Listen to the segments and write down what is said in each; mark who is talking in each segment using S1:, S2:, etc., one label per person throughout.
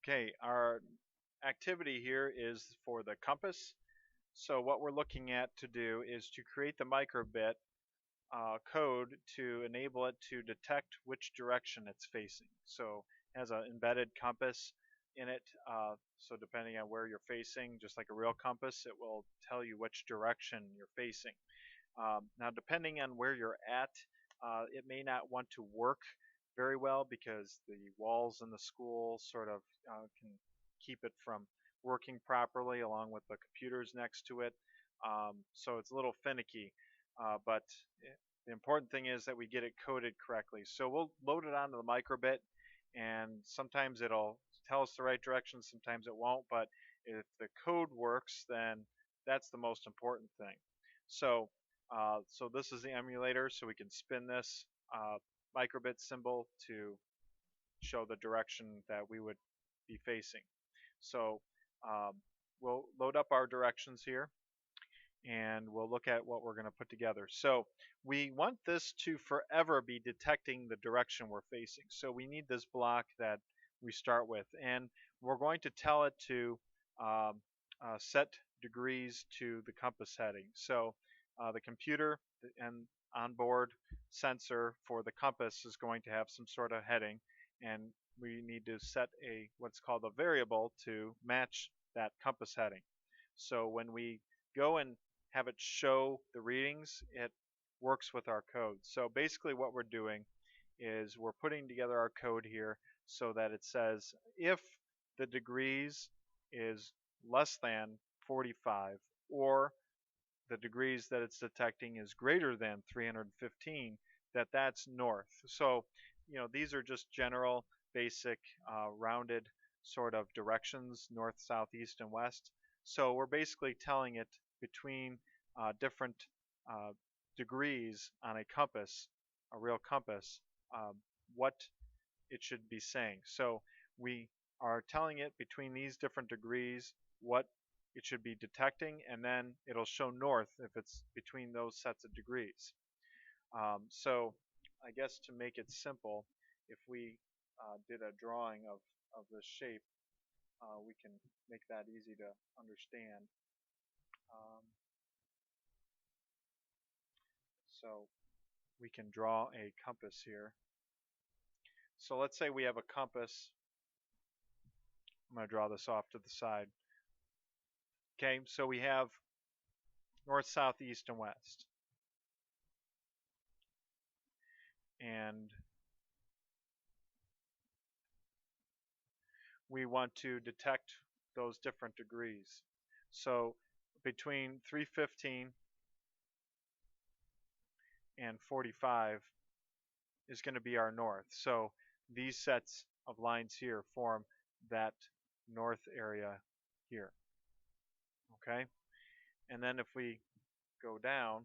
S1: Okay, our activity here is for the compass. So what we're looking at to do is to create the microbit code to enable it to detect which direction it's facing. So it has an embedded compass in it. So depending on where you're facing, just like a real compass, it will tell you which direction you're facing. Now, depending on where you're at, it may not want to work very well because the walls in the school sort of can keep it from working properly, along with the computers next to it. So it's a little finicky, but the important thing is that we get it coded correctly. So we'll load it onto the microbit, and sometimes it'll tell us the right direction, sometimes it won't. But if the code works, then that's the most important thing. So this is the emulator, so we can spin this microbit symbol to show the direction that we would be facing. So um, we'll load up our directions here, and we'll look at what we're going to put together. So we want this to forever be detecting the direction we're facing. So we need this block that we start with, and we're going to tell it to um, set degrees to the compass heading. So the computer and onboard sensor for the compass is going to have some sort of heading, and we need to set a what's called a variable to match that compass heading. So when we go and have it show the readings, it works with our code. So basically what we're doing is we're putting together our code here so that it says if the degrees is less than 45, or the degrees that it's detecting is greater than 315, that's north. So, these are just general, basic, rounded sort of directions, north, south, east, and west. So we're basically telling it between different uh, degrees on a compass, a real compass, um, what it should be saying. So we are telling it between these different degrees what it should be detecting, and then it'll show north if it's between those sets of degrees. So I guess to make it simple, if we did a drawing of this shape, we can make that easy to understand. Um, so we can draw a compass here. So let's say we have a compass. I'm going to draw this off to the side. Okay, so we have north, south, east, and west. And we want to detect those different degrees. So between 315 and 45 is going to be our north. So these sets of lines here form that north area here. Okay? And then if we go down,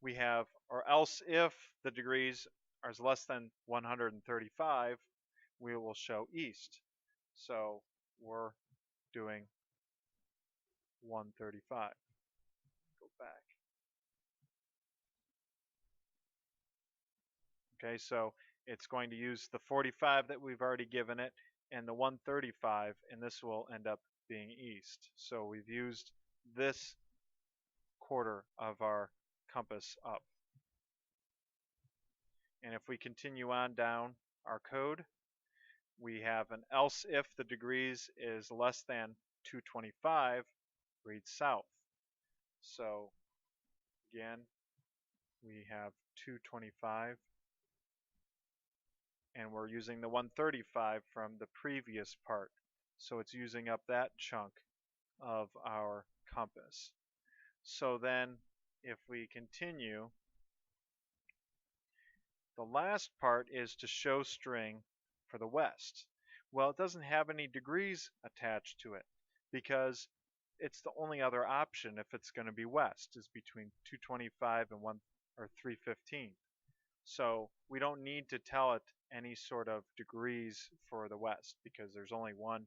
S1: we have, or else if the degrees are less than 135, we will show east. So we're doing 135. Go back. Okay, so it's going to use the 45 that we've already given it and the 135, and this will end up being east. So we've used this quarter of our compass up. And if we continue on down our code, we have an else if the degrees is less than 225, read south. So again, we have 225, and we're using the 135 from the previous part. So it's using up that chunk of our compass. So then if we continue, the last part is to show string for the west. Well, it doesn't have any degrees attached to it because it's the only other option if it's going to be west is between 225 and 315. So we don't need to tell it any sort of degrees for the west because there's only one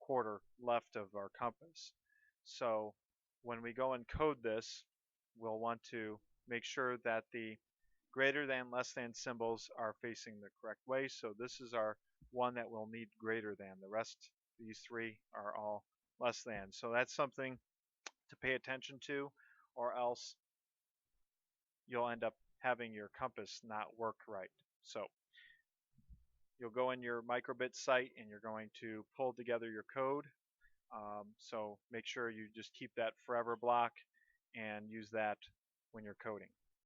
S1: quarter left of our compass. So when we go and code this, we'll want to make sure that the greater than, less than symbols are facing the correct way. So this is our one that will need greater than. The rest, these three, are all less than. So that's something to pay attention to, or else you'll end up having your compass not work right. So you'll go in your microbit site and you're going to pull together your code. So make sure you just keep that forever block and use that when you're coding.